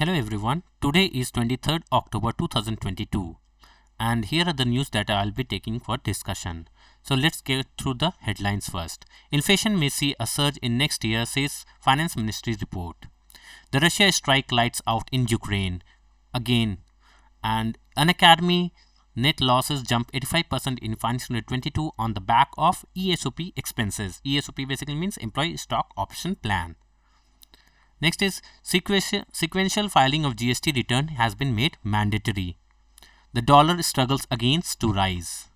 Hello everyone, today is 23rd October 2022 and here are the news that I'll be taking for discussion. So let's get through the headlines first. Inflation may see a surge in next year, says Finance Ministry report. The Russia strike lights out in Ukraine again, and Unacademy net losses jump 85% in financial year 22 on the back of ESOP expenses. ESOP basically means Employee Stock Option Plan. Next is sequential filing of GST return has been made mandatory. The dollar struggles against to rise.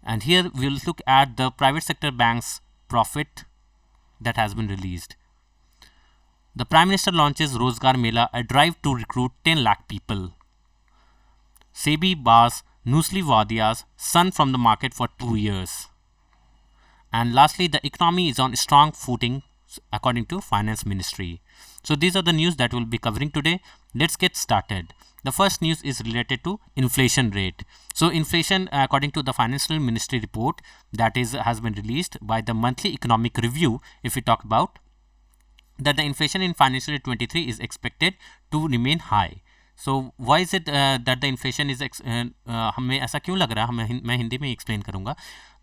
And here we'll look at the private sector banks' profit that has been released. The Prime Minister launches Rozgar Mela, a drive to recruit 10 lakh people. SEBI bars Nusli Wadia's son from the market for 2 years. And lastly, the economy is on strong footing according to Finance Ministry. So these are the news that we'll be covering today. Let's get started. The first news is related to inflation rate. So inflation, according to the Financial Ministry report that has been released by the monthly economic review, if we talk about that, the inflation in financial year 23 is expected to remain high. So why is it that the inflation is हमें ऐसा क्यों लग रहा है, मैं हिंदी में explain करूँगा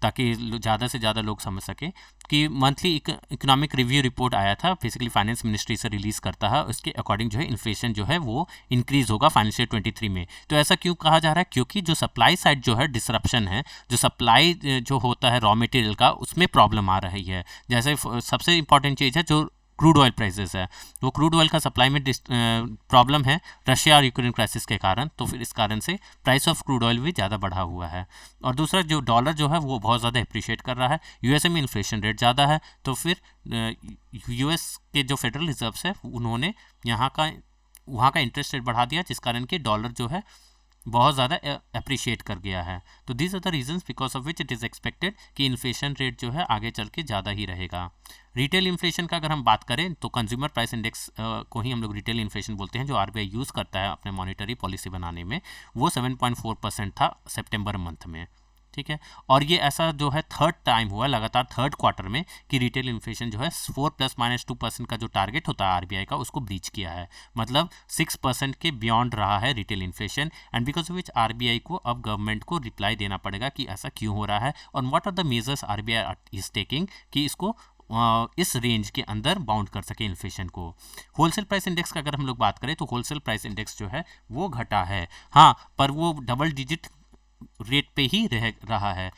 ताकि ज़्यादा से ज़्यादा लोग समझ सकें कि मंथली इकोनॉमिक रिव्यू रिपोर्ट आया था, बेसिकली फाइनेंस मिनिस्ट्री से रिलीज़ करता है, उसके अकॉर्डिंग जो है इन्फ्लेशन जो है वो इंक्रीज़ होगा फाइनेंशियल 23 में। तो ऐसा क्यों कहा जा रहा है? क्योंकि जो सप्लाई साइड जो है डिसरप्शन है, जो सप्लाई जो होता है रॉ मटेरियल का, उसमें प्रॉब्लम आ रही है। जैसे सबसे इंपॉर्टेंट चीज़ है जो क्रूड ऑयल प्राइसेस है, वो क्रूड ऑयल का सप्लाई में प्रॉब्लम है रशिया और यूक्रेन क्राइसिस के कारण, तो फिर इस कारण से प्राइस ऑफ क्रूड ऑयल भी ज़्यादा बढ़ा हुआ है। और दूसरा जो डॉलर जो है वो बहुत ज़्यादा अप्रिशिएट कर रहा है, यूएसए में इन्फ्लेशन रेट ज़्यादा है, तो फिर यूएस के जो फेडरल रिजर्व्स है उन्होंने वहाँ का इंटरेस्ट रेट बढ़ा दिया, जिस कारण के डॉलर जो है बहुत ज़्यादा अप्रिशिएट कर गया है। तो these are the reasons because of which it is expected कि इन्फ्लेशन रेट जो है आगे चल के ज़्यादा ही रहेगा। रिटेल इन्फ्लेशन का अगर हम बात करें तो कंज्यूमर प्राइस इंडेक्स को ही हम लोग रिटेल इन्फ्लेशन बोलते हैं, जो आरबीआई यूज़ करता है अपने मॉनेटरी पॉलिसी बनाने में, वो 7.4% था सितंबर मंथ में। ठीक है, और ये ऐसा जो है थर्ड टाइम हुआ लगातार थर्ड क्वार्टर में कि रिटेल इन्फ्लेशन जो है 4+-2% का जो टारगेट होता है आरबीआई का, उसको ब्रीच किया है, मतलब 6% के बियॉन्ड रहा है retail inflation. And because of which RBI को अब गवर्नमेंट को रिप्लाई देना पड़ेगा कि ऐसा क्यों हो रहा है और what are the measures RBI is taking कि इसको इस रेंज के अंदर बाउंड कर सके इन्फ्लेशन को। होलसेल प्राइस इंडेक्स का अगर हम लोग बात करें तो होलसेल प्राइस इंडेक्स जो है वो घटा है, हाँ, पर वो डबल डिजिट रेट पे ही रह रहा है।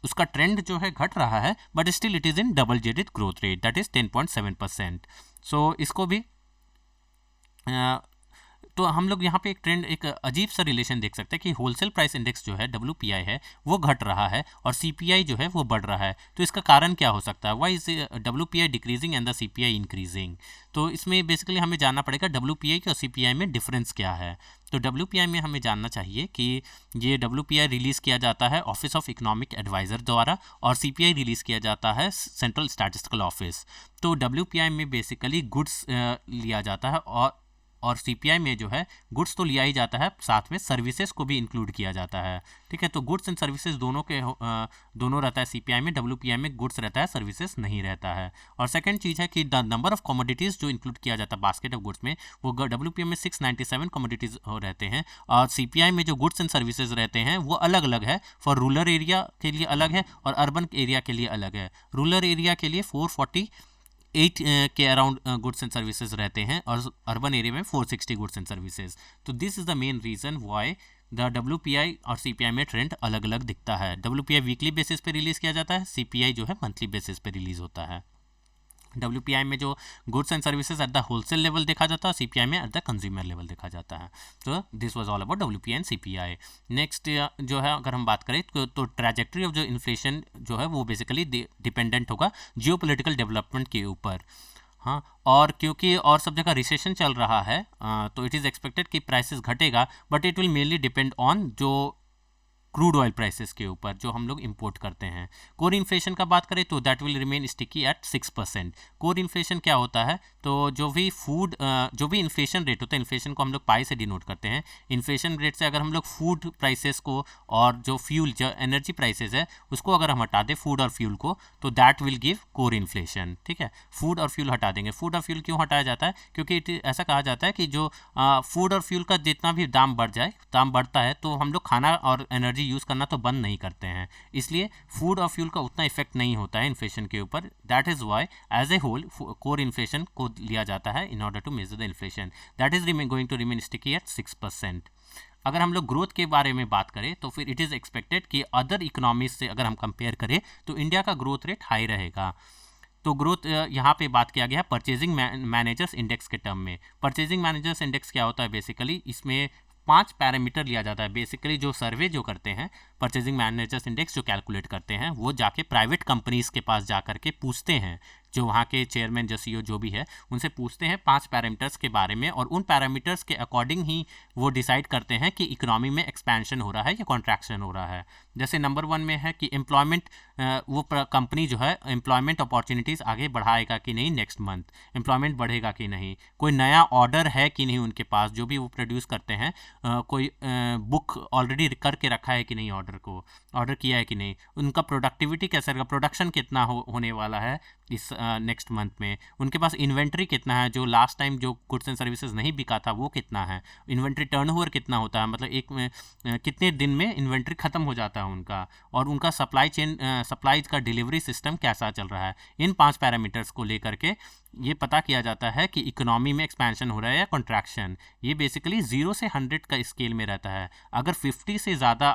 उसका ट्रेंड जो है घट रहा है, but still it is in double digit growth rate, that is 10.7%। सो इसको भी तो हम लोग यहाँ पे एक ट्रेंड, एक अजीब सा रिलेशन देख सकते हैं कि होलसेल प्राइस इंडेक्स जो है WPI है वो घट रहा है और CPI जो है वो बढ़ रहा है। तो इसका कारण क्या हो सकता है? Why is WPI decreasing and the CPI increasing? तो इसमें बेसिकली हमें जानना पड़ेगा WPI और CPI में डिफरेंस क्या है। तो WPI में हमें जानना चाहिए कि ये WPI रिलीज़ किया जाता है ऑफिस ऑफ इकोनॉमिक एडवाइज़र द्वारा और CPI रिलीज़ किया जाता है सेंट्रल स्टैटिस्टिकल ऑफिस। तो WPI में बेसिकली गुड्स लिया जाता है और CPI में जो है गुड्स तो लिया ही जाता है, साथ में सर्विसेज को भी इंक्लूड किया जाता है। ठीक है, तो गुड्स एंड सर्विसेज दोनों रहता है CPI में, WPI में गुड्स रहता है, सर्विसेज नहीं रहता है। और सेकंड चीज़ है कि द नंबर ऑफ कमोडिटीज़ जो इंक्लूड किया जाता है बास्केट ऑफ गुड्स में, वो WPI में 697 कमोडिटीज़ रहते हैं और CPI में जो गुड्स एंड सर्विसेज रहते हैं वो अलग अलग है। फॉर रूरल एरिया के लिए अलग है और अर्बन एरिया के लिए अलग है। रूरल एरिया के लिए 448 के अराउंड गुड्स एंड सर्विसेज रहते हैं और अर्बन एरिया में 460 गुड्स एंड सर्विसेज। तो this is the main reason why the WPI और CPI में ट्रेंड अलग अलग दिखता है। WPI वीकली बेसिस पे रिलीज़ किया जाता है, CPI जो है मंथली बेसिस पे रिलीज़ होता है। WPI में जो goods and services at the wholesale level देखा जाता है, CPI में एट द कंज्यूमर लेवल देखा जाता है। तो this was all about WPI and CPI। Next जो है अगर हम बात करें तो ट्रैजेक्टरी ऑफ जो इन्फ्लेशन जो है वो बेसिकली डिपेंडेंट होगा जियोपॉलिटिकल डेवलपमेंट के ऊपर, हाँ, और क्योंकि और सब जगह रिसेशन चल रहा है तो इट इज़ एक्सपेक्टेड कि प्राइसेस घटेगा, but it will mainly depend on जो क्रूड ऑयल प्राइसेस के ऊपर जो हम लोग इंपोर्ट करते हैं। कोर इन्फ्लेशन का बात करें तो that will remain sticky at 6%। Core inflation क्या होता है, तो जो भी इन्फ्लेशन रेट होता है, इन्फ्लेशन को हम लोग पाई से डिनोट करते हैं। इन्फ्लेशन रेट से अगर हम लोग फूड प्राइसेस को और जो एनर्जी प्राइसेस है उसको अगर हम हटा दें, फूड और फ्यूल को, तो that will give core inflation. ठीक है, फूड और फ्यूल हटा देंगे। फूड और फ्यूल क्यों हटाया जाता है, क्योंकि ऐसा कहा जाता है कि जो फूड और फ्यूल का जितना भी दाम बढ़ता है तो हम लोग खाना और एनर्जी यूज़ करना तो बंद नहीं करते हैं, इसलिए फूड और फ्यूल का उतना इफेक्ट नहीं होता है इन्फ्लेशन के ऊपर। That is why as a whole core inflation को लिया जाता है in order to measure the inflation. That is going to remain sticky at 6%। अगर हम लोग ग्रोथ के बारे में बात करें तो फिर इट इज़ एक्सपेक्टेड कि अदर इकोनॉमीज से अगर हम कंपेयर करें तो इंडिया का ग्रोथ रेट हाई रहेगा। तो ग्रोथ यहाँ पे बात किया गया है परचेजिंग मैनेजर्स इंडेक्स के टर्म में। परचेजिंग मैनेजर्स इंडेक्स क्या होता है, बेसिकली इसमें 5 पैरामीटर लिया जाता है। बेसिकली जो सर्वे जो करते हैं, परचेजिंग मैनेजर्स इंडेक्स जो कैलकुलेट करते हैं, वो जाके प्राइवेट कंपनीज़ के पास जा करके पूछते हैं, जो वहाँ के चेयरमैन जो CEO जो भी है उनसे पूछते हैं 5 पैरामीटर्स के बारे में, और उन पैरामीटर्स के अकॉर्डिंग ही वो डिसाइड करते हैं कि इकोनॉमी में एक्सपेंशन हो रहा है या कॉन्ट्रैक्शन हो रहा है। जैसे नंबर 1 में है कि एम्प्लॉयमेंट, वो कंपनी जो है एम्प्लॉयमेंट अपॉर्चुनिटीज़ आगे बढ़ाएगा कि नहीं, नेक्स्ट मंथ एम्प्लॉयमेंट बढ़ेगा कि नहीं, कोई नया ऑर्डर है कि नहीं उनके पास जो भी वो प्रोड्यूस करते हैं, कोई बुक ऑलरेडी करके रखा है कि नहीं, ऑर्डर किया है कि नहीं, उनका प्रोडक्टिविटी कैसा रहेगा, प्रोडक्शन कितना होने वाला है इस नेक्स्ट मंथ में, उनके पास इन्वेंट्री कितना है, जो लास्ट टाइम जो गुड्स एंड सर्विसेज नहीं बिका था वो कितना है, इन्वेंट्री टर्नओवर कितना होता है, मतलब एक में कितने दिन में इन्वेंट्री ख़त्म हो जाता है उनका, और उनका सप्लाई का डिलीवरी सिस्टम कैसा चल रहा है। इन 5 पैरामीटर्स को लेकर के ये पता किया जाता है कि इकोनॉमी में एक्सपेंशन हो रहा है या कॉन्ट्रैक्शन। ये बेसिकली 0 से 100 का स्केल में रहता है। अगर 50 से ज़्यादा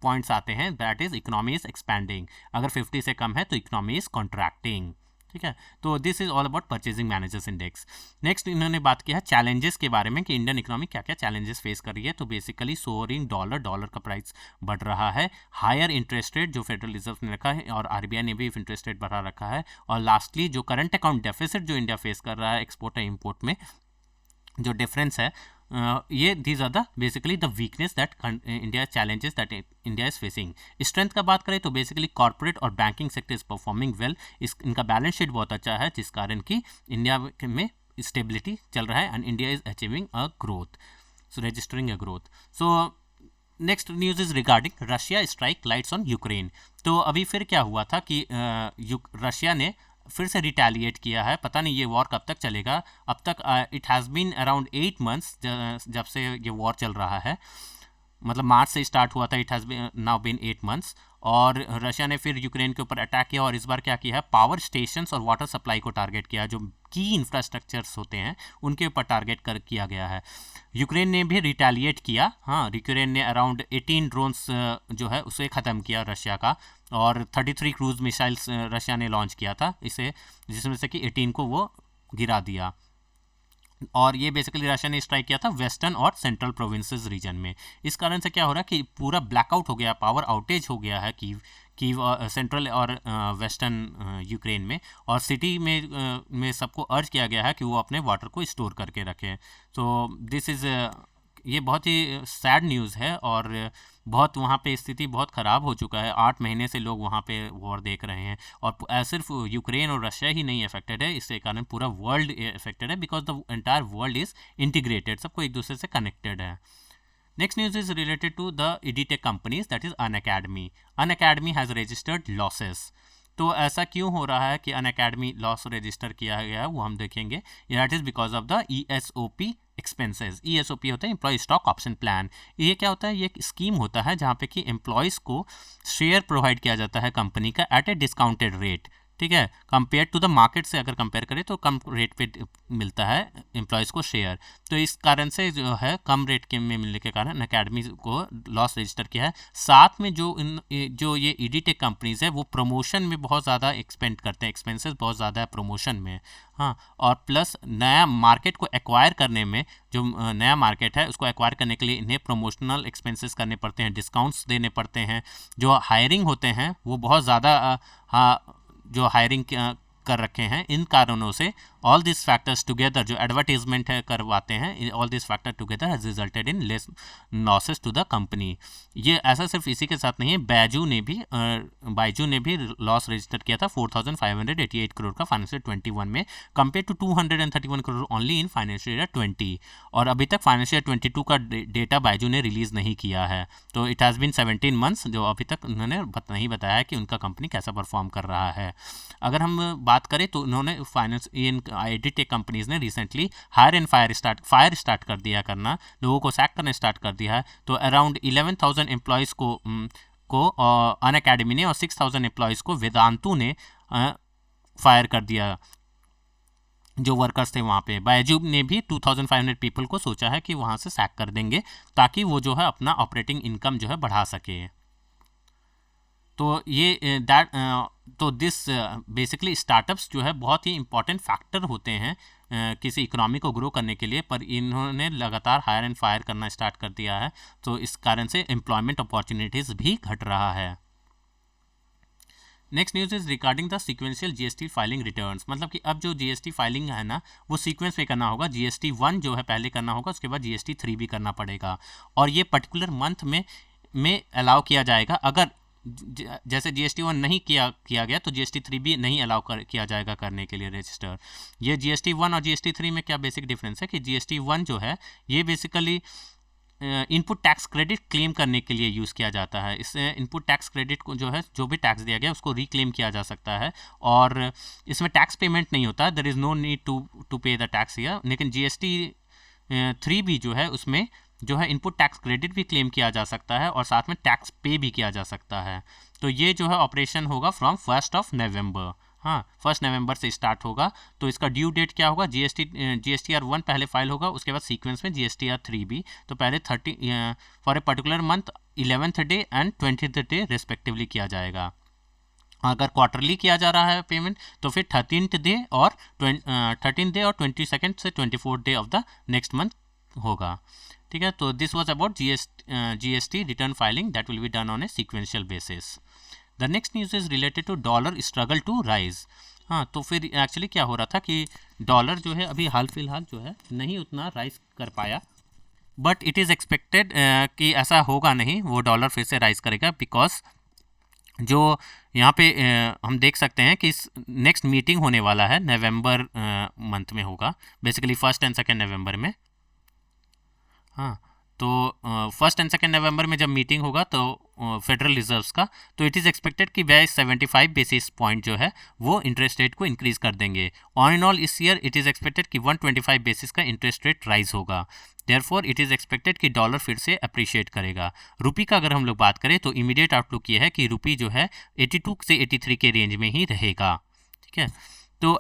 पॉइंट्स आते हैं that is economy is expanding, अगर 50 से कम है तो इकोनॉमी इज़ कॉन्ट्रैक्टिंग। ठीक है, तो this is all about purchasing managers index. Next इन्होंने बात किया है चैलेंजेस के बारे में कि इंडियन इकोनॉमी क्या क्या चैलेंजेस फेस कर रही है। तो बेसिकली सोअरिंग डॉलर का प्राइस बढ़ रहा है, हायर इंटरेस्ट रेट जो फेडरल रिजर्व ने रखा है और RBI ने भी इंटरेस्ट रेट बढ़ा रखा है, और लास्टली जो करंट अकाउंट डेफिसिट जो इंडिया फेस कर रहा है एक्सपोर्ट और इम्पोर्ट में जो डिफरेंस है, ये these are the basically the weakness that India challenges that India is facing. Strength का बात करें तो बेसिकली कॉर्पोरेट और banking sector is performing well, इनका बैलेंस शीट बहुत अच्छा है, जिस कारण की इंडिया में स्टेबिलिटी चल रहा है and India is achieving a growth, so registering a growth. So next news is regarding Russia strike lights on Ukraine. तो अभी फिर क्या हुआ था कि रशिया ने फिर से रिटेलिएट किया है। पता नहीं ये वॉर कब तक चलेगा। अब तक it has been around 8 months जब से ये वॉर चल रहा है, मतलब मार्च से स्टार्ट हुआ था, it has now been 8 months, और रशिया ने फिर यूक्रेन के ऊपर अटैक किया, और इस बार क्या किया है, पावर स्टेशंस और वाटर सप्लाई को टारगेट किया, जो की इंफ्रास्ट्रक्चर्स होते हैं उनके ऊपर टारगेट किया गया है। यूक्रेन ने भी रिटेलिएट किया। हाँ, यूक्रेन ने अराउंड 18 ड्रोन्स जो है उसे ख़त्म किया रशिया का, और 33 क्रूज मिसाइल्स रशिया ने लॉन्च किया था इसे, जिसमें से कि 18 को वो गिरा दिया। और ये बेसिकली रशिया ने स्ट्राइक किया था वेस्टर्न और सेंट्रल प्रोविंसेस रीजन में। इस कारण से क्या हो रहा है कि पूरा ब्लैकआउट हो गया, पावर आउटेज हो गया है कि सेंट्रल और वेस्टर्न यूक्रेन में, और सिटी में सबको अर्ज किया गया है कि वो अपने वाटर को स्टोर करके रखें। तो दिस इज़ ये बहुत ही सैड न्यूज़ है, और बहुत वहाँ पे स्थिति बहुत ख़राब हो चुका है। 8 महीने से लोग वहाँ पे वॉर देख रहे हैं, और सिर्फ यूक्रेन और रशिया ही नहीं अफेक्टेड है, इसके कारण पूरा वर्ल्ड अफेक्टेड है, because the entire world is integrated, सबको एक दूसरे से कनेक्टेड है। Next news is related to the edtech companies, that is Unacademy. Unacademy has registered losses. तो ऐसा क्यों हो रहा है कि Unacademy लॉस रजिस्टर किया गया है, वो हम देखेंगे। That is because of the ESOP expenses. ESOP होता है एम्प्लॉय स्टॉक ऑप्शन प्लान। ये क्या होता है, ये एक स्कीम होता है जहाँ पे कि एम्प्लॉयज़ को शेयर प्रोवाइड किया जाता है कंपनी का एट ए डिस्काउंटेड रेट। ठीक है, कंपेयर टू द मार्केट से अगर कंपेयर करें तो कम रेट पे मिलता है एम्प्लॉयज़ को शेयर। तो इस कारण से जो है कम रेट के में मिलने के कारण अकेडमी को लॉस रजिस्टर किया है। साथ में जो ये EDTech कंपनीज है वो प्रमोशन में बहुत ज़्यादा एक्सपेंड करते हैं, एक्सपेंसेस बहुत ज़्यादा है प्रमोशन में। हाँ, और प्लस नया मार्केट को एक्वायर करने में, जो नया मार्केट है उसको एक्वायर करने के लिए इन्हें प्रमोशनल एक्सपेंसेस करने पड़ते हैं, डिस्काउंट्स देने पड़ते हैं। जो हायरिंग होते हैं वो बहुत ज़्यादा जो हायरिंग कर रखे हैं इन कारणों से, ऑल दिस फैक्टर्स टुगेदर, जो एडवर्टीजमेंट है करवाते हैं, all this factor together has resulted in less losses to the company. ये ऐसा सिर्फ इसी के साथ नहीं है, बायजू ने भी लॉस रजिस्टर किया था 4588 करोड़ का फाइनेंशियल 21 में, compare to 231 crore only in financial year 20। और अभी तक फाइनेंशियल 22 का डेटा बायजू ने रिलीज नहीं किया है। तो इट हैज़ बीन 17 मंथ्स, जो अभी तक उन्होंने नहीं बताया कि उनका कंपनी कैसा परफॉर्म कर रहा है। अगर हम बात करें तो उन्होंने इन एडिटेक कंपनीज ने recently hire and fire start कर दिया करना, लोगों को सैक करना स्टार्ट कर दिया है। तो अराउंड 11,000 एम्प्लॉयज़ को अनअकैडमी ने और 6,000 एम्प्लॉयज़ को वेदांतु ने फायर कर दिया, जो वर्कर्स थे वहाँ पे। बायजू ने भी 2,500 पीपल को सोचा है कि वहाँ से सैक कर देंगे, ताकि वो जो है अपना ऑपरेटिंग इनकम जो है बढ़ा सके। तो ये तो दिस बेसिकली स्टार्टअप्स जो है बहुत ही इंपॉर्टेंट फैक्टर होते हैं किसी इकोनॉमी को ग्रो करने के लिए, पर इन्होंने लगातार हायर एंड फायर करना स्टार्ट कर दिया है, तो इस कारण से एम्प्लॉयमेंट अपॉर्चुनिटीज़ भी घट रहा है। Next news is regarding the sequential GST filing returns, मतलब कि अब जो जीएसटी फाइलिंग है ना, वो सीक्वेंस में करना होगा। जीएसटी 1 जो है पहले करना होगा, उसके बाद जीएसटी 3 भी करना पड़ेगा, और ये पर्टिकुलर मंथ में अलाउ किया जाएगा। अगर जैसे जीएसटी 1 नहीं किया गया तो जीएसटी 3 भी नहीं अलाउ किया जाएगा करने के लिए रजिस्टर। ये जीएसटी 1 और जीएसटी 3 में क्या बेसिक डिफरेंस है कि जीएसटी 1 जो है ये basically input tax credit claim करने के लिए यूज़ किया जाता है। इससे इनपुट टैक्स क्रेडिट को जो है, जो भी टैक्स दिया गया उसको रिक्लेम किया जा सकता है, और इसमें टैक्स पेमेंट नहीं होता, there is no need to pay the tax here. लेकिन जीएसटी 3 भी जो है उसमें जो है इनपुट टैक्स क्रेडिट भी क्लेम किया जा सकता है और साथ में टैक्स पे भी किया जा सकता है। तो ये जो है ऑपरेशन होगा फ्रॉम 1 नवंबर। हाँ, 1 नवंबर से स्टार्ट होगा। तो इसका ड्यू डेट क्या होगा, जीएसटीआर 1 पहले फाइल होगा, उसके बाद सीक्वेंस में जीएसटीआर 3 भी। तो पहले 30 for a particular month 11th day and 20th day respectively किया जाएगा। अगर क्वार्टरली किया जा रहा है पेमेंट तो फिर 13th डे और 22nd से 24th day of the next month होगा। ठीक है, तो this was about GST return filing that will be done on a sequential basis. The next news is related to dollar struggle to rise. हाँ, तो फिर actually क्या हो रहा था कि डॉलर जो है अभी हाल फिलहाल जो है नहीं उतना राइज कर पाया, बट इट इज़ एक्सपेक्टेड कि ऐसा होगा नहीं, वो डॉलर फिर से राइज करेगा, बिकॉज जो यहाँ पे हम देख सकते हैं कि नेक्स्ट मीटिंग होने वाला है नवंबर मंथ में होगा, बेसिकली 1 एंड 2 नवंबर में। हाँ, तो 1 एंड 2 नवंबर में जब मीटिंग होगा तो फेडरल रिजर्व्स का, तो इट इज़ एक्सपेक्टेड कि वह 75 बेसिस पॉइंट जो है वो इंटरेस्ट रेट को इंक्रीज़ कर देंगे। ऑन एंड ऑल इस ईयर इट इज़ एक्सपेक्टेड कि 125 बेसिस का इंटरेस्ट रेट राइज होगा। देयरफॉर इट इज़ एक्सपेक्टेड कि डॉलर फिर से अप्रिशिएट करेगा। रुपी का अगर हम लोग बात करें तो इमीडिएट आउटलुक ये है कि रुपी जो है 82 से 83 के रेंज में ही रहेगा। ठीक है, तो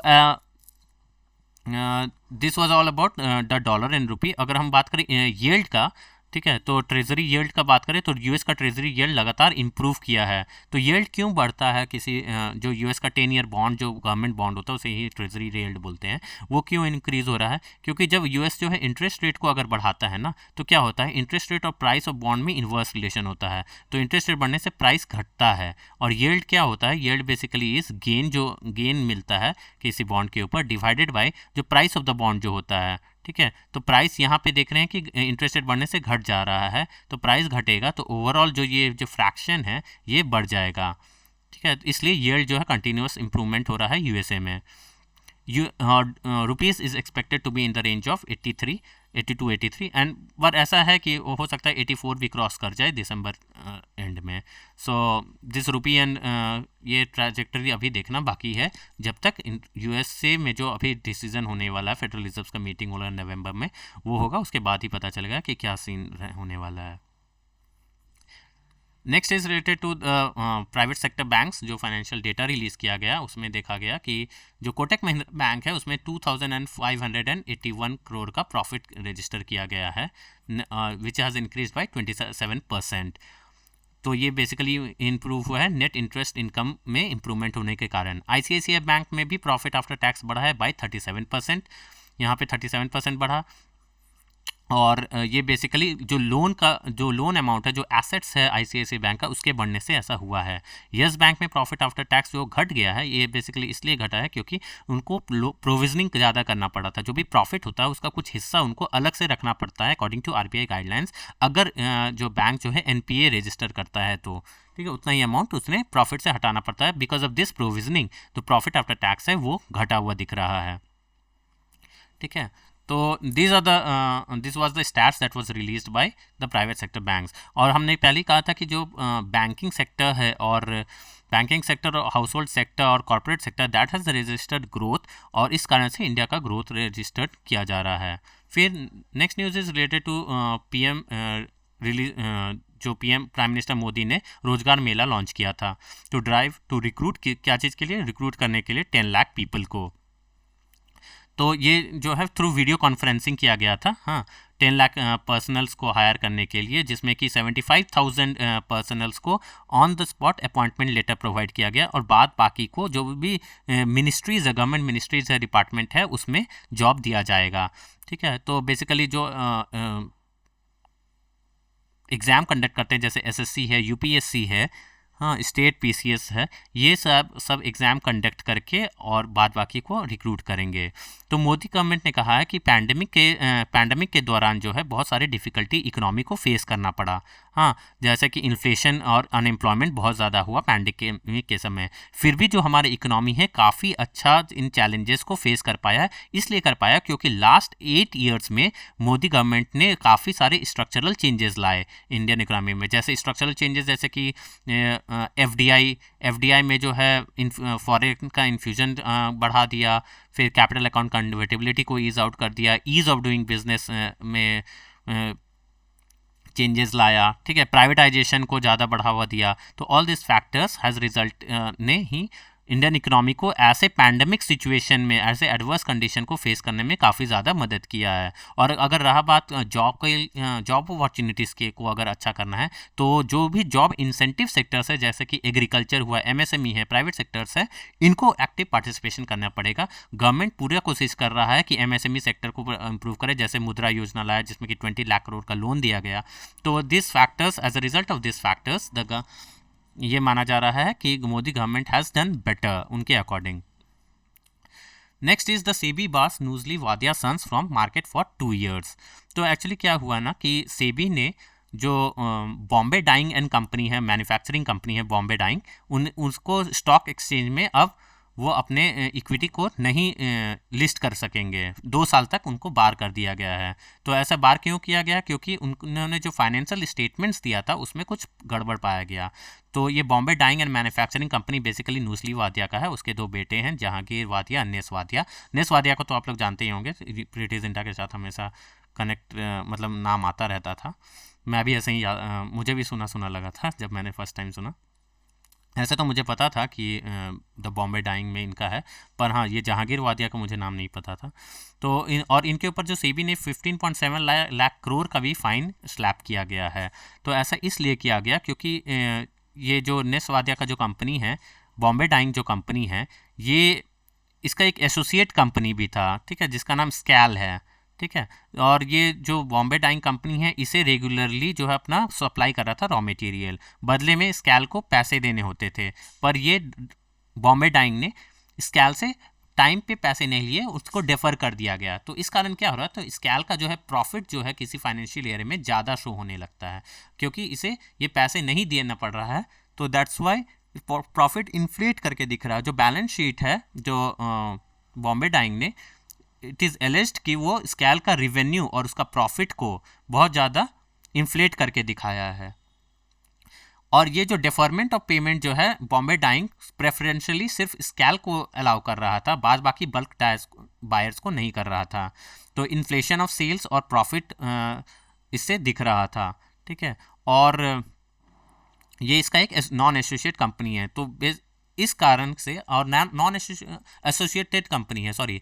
this was all about the dollar and रुपी। अगर हम बात करें यील्ड का, ठीक है, तो ट्रेजरी यील्ड का बात करें तो यूएस का ट्रेजरी यील्ड लगातार इंप्रूव किया है। तो यील्ड क्यों बढ़ता है किसी जो यूएस का 10 ईयर बॉन्ड जो गवर्नमेंट बॉन्ड होता है उसे ही ट्रेजरी यील्ड बोलते हैं, वो क्यों इंक्रीज़ हो रहा है? क्योंकि जब यूएस जो है इंटरेस्ट रेट को अगर बढ़ाता है ना, तो क्या होता है, इंटरेस्ट रेट और प्राइस ऑफ बॉन्ड में इन्वर्स रिलेशन होता है। तो इंटरेस्ट रेट बढ़ने से प्राइस घटता है, और यील्ड क्या होता है, यील्ड बेसिकली इस गेन मिलता है किसी बॉन्ड के ऊपर डिवाइडेड बाय जो प्राइस ऑफ द बॉन्ड जो होता है। ठीक है, तो प्राइस यहाँ पे देख रहे हैं कि इंटरेस्ट रेट बढ़ने से घट जा रहा है, तो प्राइस घटेगा तो ओवरऑल जो ये जो फ्रैक्शन है ये बढ़ जाएगा। ठीक है, इसलिए यील्ड जो है कंटिन्यूस इंप्रूवमेंट हो रहा है यूएसए में। Rupees is expected to be in the range of 82, 83 and पर ऐसा है कि वो हो सकता है 84 भी क्रॉस कर जाए दिसंबर एंड में। सो दिस रुपी एंड ये ट्रैजेक्टरी अभी देखना बाकी है, जब तक यूएसए में जो अभी डिसीजन होने वाला है, फेडरल रिजर्व का मीटिंग हो रहा है नवंबर में, वो होगा, उसके बाद ही पता चलेगा कि क्या सीन होने वाला है। Next is related to private sector banks. जो फाइनेंशियल डेटा रिलीज़ किया गया उसमें देखा गया कि जो कोटक महिंद्रा बैंक है उसमें 2581 करोड़ का प्रॉफिट रजिस्टर किया गया है, विच हैज़ इंक्रीज बाय 27%। तो ये बेसिकली इंप्रूव हुआ है नेट इंटरेस्ट इनकम में इंप्रूवमेंट होने के कारण। आईसीआईसीआई बैंक में भी प्रॉफिट आफ्टर टैक्स बढ़ा है बाय 37%, यहाँ पे 37% बढ़ा। और ये बेसिकली जो लोन अमाउंट है, जो एसेट्स है आईसीआईसीआई बैंक का, उसके बढ़ने से ऐसा हुआ है। यस बैंक में प्रॉफिट आफ्टर टैक्स जो घट गया है, ये बेसिकली इसलिए घटा है क्योंकि उनको प्रोविजनिंग ज़्यादा करना पड़ा था। जो भी प्रॉफिट होता है उसका कुछ हिस्सा उनको अलग से रखना पड़ता है अकॉर्डिंग टू आरबीआई गाइडलाइंस। अगर जो बैंक जो है एनपीए रजिस्टर करता है तो ठीक है, उतना ही अमाउंट उसने प्रॉफिट से हटाना पड़ता है। बिकॉज ऑफ दिस प्रोविजनिंग तो प्रॉफिट आफ्टर टैक्स है वो घटा हुआ दिख रहा है। ठीक है, तो this was the stats that was released by the private sector banks. और हमने पहले ही कहा था कि जो बैंकिंग सेक्टर है और बैंकिंग सेक्टर और हाउस होल्ड सेक्टर और corporate sector that has registered growth, और इस कारण से इंडिया का ग्रोथ रजिस्टर्ड किया जा रहा है। फिर next news is related to PM जो पीएम प्राइम मिनिस्टर मोदी ने रोजगार मेला लॉन्च किया था टू ड्राइव टू रिक्रूट, क्या चीज़ के लिए? रिक्रूट करने के लिए 10 लाख पीपल को। तो ये जो है थ्रू वीडियो कॉन्फ्रेंसिंग किया गया था। हाँ, 10 लाख पर्सनल्स को हायर करने के लिए, जिसमें कि 75,000 पर्सनल्स को on the spot appointment letter provide किया गया, और बाद बाकी को जो भी मिनिस्ट्रीज है, गवर्नमेंट मिनिस्ट्रीज है, डिपार्टमेंट है, उसमें जॉब दिया जाएगा। ठीक है, तो बेसिकली जो एग्ज़ाम कंडक्ट करते हैं जैसे एसएससी है, यूपीएससी है, हाँ, स्टेट पीसीएस है, ये सब एग्ज़ाम कंडक्ट करके और बाद बाकी को रिक्रूट करेंगे। तो मोदी गवर्नमेंट ने कहा है कि पैंडमिक के दौरान जो है बहुत सारी डिफ़िकल्टी इकोनॉमी को फेस करना पड़ा। हाँ, जैसे कि इन्फ्लेशन और अनएम्प्लॉयमेंट बहुत ज़्यादा हुआ पैंडमिक के समय, फिर भी जो हमारी इकोनॉमी है काफ़ी अच्छा इन चैलेंजेस को फेस कर पाया है। इसलिए कर पाया क्योंकि लास्ट 8 ईयर्स में मोदी गवर्नमेंट ने काफ़ी सारे स्ट्रक्चरल चेंजेस लाए इंडियन इकोनॉमी में। जैसे स्ट्रक्चरल चेंजेस जैसे कि एफडीआई में जो है फॉरेन का इन्फ्यूजन बढ़ा दिया, फिर कैपिटल अकाउंट कन्वर्टिबिलिटी को ईज आउट कर दिया, ईज ऑफ डूइंग बिजनेस में चेंजेस लाया। ठीक है, प्राइवेटाइजेशन को ज़्यादा बढ़ावा दिया। तो all this factors has result ने ही इंडियन इकोनॉमी को ऐसे पैंडमिक सिचुएशन में, ऐसे एडवर्स कंडीशन को फेस करने में काफ़ी ज़्यादा मदद किया है। और अगर रहा बात जॉब अपॉर्चुनिटीज़ के को अगर अच्छा करना है, तो जो भी जॉब इंसेंटिव सेक्टर्स है जैसे कि एग्रीकल्चर हुआ, एमएसएमई है, प्राइवेट सेक्टर्स है, इनको एक्टिव पार्टिसिपेशन करना पड़ेगा। गवर्नमेंट पूरा कोशिश कर रहा है कि एमएसएमई सेक्टर को इम्प्रूव करे, जैसे मुद्रा योजना लाया जिसमें कि 20 लाख करोड़ का लोन दिया गया। तो this factors, as a result of this factors, ये माना जा रहा है कि Modi government has done better उनके according. Next is the SEBI bars Nusli Wadia sons from market for 2 years. तो एक्चुअली क्या हुआ ना कि सेबी ने जो बॉम्बे डाइंग एंड कंपनी है, मैन्युफैक्चरिंग कंपनी है बॉम्बे डाइंग, उसको स्टॉक एक्सचेंज में अब वो अपने इक्विटी को नहीं लिस्ट कर सकेंगे। 2 साल तक उनको बार कर दिया गया है। तो ऐसा बार क्यों किया गया? क्योंकि उन्होंने जो फाइनेंशियल स्टेटमेंट्स दिया था उसमें कुछ गड़बड़ पाया गया। तो ये Bombay Dyeing and manufacturing company basically Nusli Wadia का है। उसके 2 बेटे हैं, जहांगीर वादिया, नेस वादिया। नेस वादिया को तो आप लोग जानते ही होंगे, ब्रिटिश इंडिया के साथ हमेशा कनेक्ट मतलब नाम आता रहता था। मैं भी ऐसे ही मुझे भी सुना लगा था जब मैंने फर्स्ट टाइम सुना। ऐसे तो मुझे पता था कि द बॉम्बे डाइंग में इनका है, पर हाँ, ये जहांगीर वादिया का मुझे नाम नहीं पता था। तो इनके ऊपर जो सेबी ने 15.7 लाख करोड़ का भी फाइन स्लैप किया गया है। तो ऐसा इसलिए किया गया क्योंकि ये जो नेस वादिया का जो कंपनी है, बॉम्बे डाइंग जो कंपनी है, ये इसका एक एसोसिएट कंपनी भी था, ठीक है, जिसका नाम स्कैल है। ठीक है, और ये जो बॉम्बे डाइंग कंपनी है इसे रेगुलरली जो है अपना सप्लाई कर रहा था रॉ मटेरियल, बदले में स्कैल को पैसे देने होते थे। पर ये बॉम्बे डाइंग ने स्कैल से टाइम पे पैसे नहीं लिए, उसको डेफर कर दिया गया। तो इस कारण क्या हो रहा है, तो स्कैल का जो है प्रॉफिट जो है किसी फाइनेंशियल ईयर में ज़्यादा शो होने लगता है क्योंकि इसे ये पैसे नहीं देना पड़ रहा है। तो दैट्स वाई प्रॉफिट इन्फ्लेट करके दिख रहा है। जो बैलेंस शीट है जो बॉम्बे डाइंग ने, इट इज़ एलिज्ड कि वो स्कैल का रिवेन्यू और उसका प्रॉफिट को बहुत ज़्यादा इन्फ्लेट करके दिखाया है। और ये जो डेफरमेंट ऑफ पेमेंट जो है, बॉम्बे डाइंग प्रेफरेंशियली सिर्फ स्कैल को अलाउ कर रहा था, बाद बाकी बल्क बायर्स को नहीं कर रहा था। तो इन्फ्लेशन ऑफ सेल्स और प्रॉफिट इससे दिख रहा था। ठीक है, और ये इसका एक नॉन एसोसिएट कंपनी है। तो इस कारण से, और नॉन एसोसिएटेड कंपनी है, सॉरी।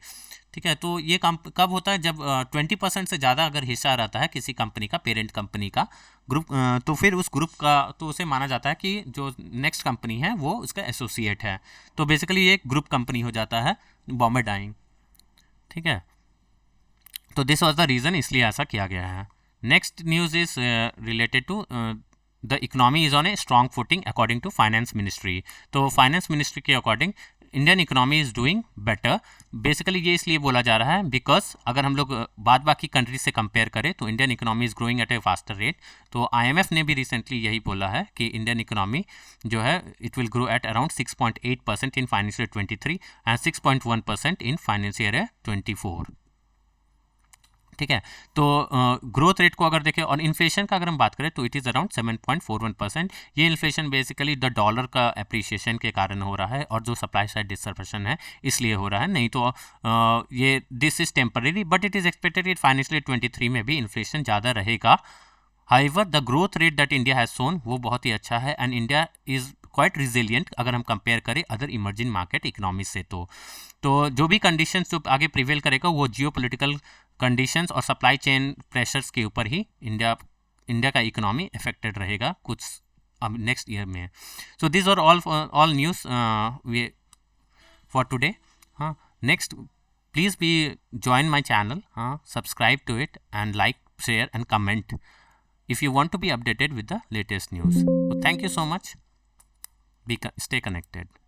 ठीक है, तो ये कब होता है? जब 20% से ज़्यादा अगर हिस्सा रहता है किसी कंपनी का, पेरेंट कंपनी का ग्रुप, तो फिर उस ग्रुप का, तो उसे माना जाता है कि जो नेक्स्ट कंपनी है वो उसका एसोसिएट है। तो बेसिकली ये एक ग्रुप कंपनी हो जाता है बॉम्बे डाइंग। ठीक है, तो दिस वॉज द रीज़न, इसलिए ऐसा किया गया है. Next news is related to the economy is on a strong footing according to finance ministry. तो फाइनेंस मिनिस्ट्री के according Indian economy is doing better. Basically ये इसलिए बोला जा रहा है बिकॉज अगर हम लोग बाद बाकी कंट्रीज से कंपेयर करें तो Indian economy is growing at A faster rate. तो IMF ने भी रिसेंटली यही बोला है कि इंडियन इकोनॉमी जो है it will grow at around 6.8% in financial 23 and 6.1% in financial 24. ठीक है. तो ग्रोथ रेट को अगर देखें और इन्फ्लेशन का अगर हम बात करें तो इट इज़ अराउंड 7.41%. ये इन्फ्लेशन बेसिकली द डॉलर का अप्रिसिएशन के कारण हो रहा है और जो सप्लाई साइड डिसरप्शन है इसलिए हो रहा है. नहीं तो ये this is temporary but it is expected कि फाइनेंशियल 23 में भी इन्फ्लेशन ज़्यादा रहेगा. However the growth rate that India has shown वो बहुत ही अच्छा है and India is quite resilient अगर हम कंपेयर करें अदर इमर्जिंग मार्केट इकोनॉमी से. तो जो भी कंडीशंस जो आगे प्रिवेल करेगा वो जियो पोलिटिकल कंडीशंस और सप्लाई चेन प्रेशर्स के ऊपर ही इंडिया का इकोनॉमी अफेक्टेड रहेगा कुछ अब नेक्स्ट ईयर में. So this are all news for today. हाँ, next please be join my channel. हाँ, subscribe to it and like, share and comment if you want to be updated with the latest news. So thank you so much. Stay connected.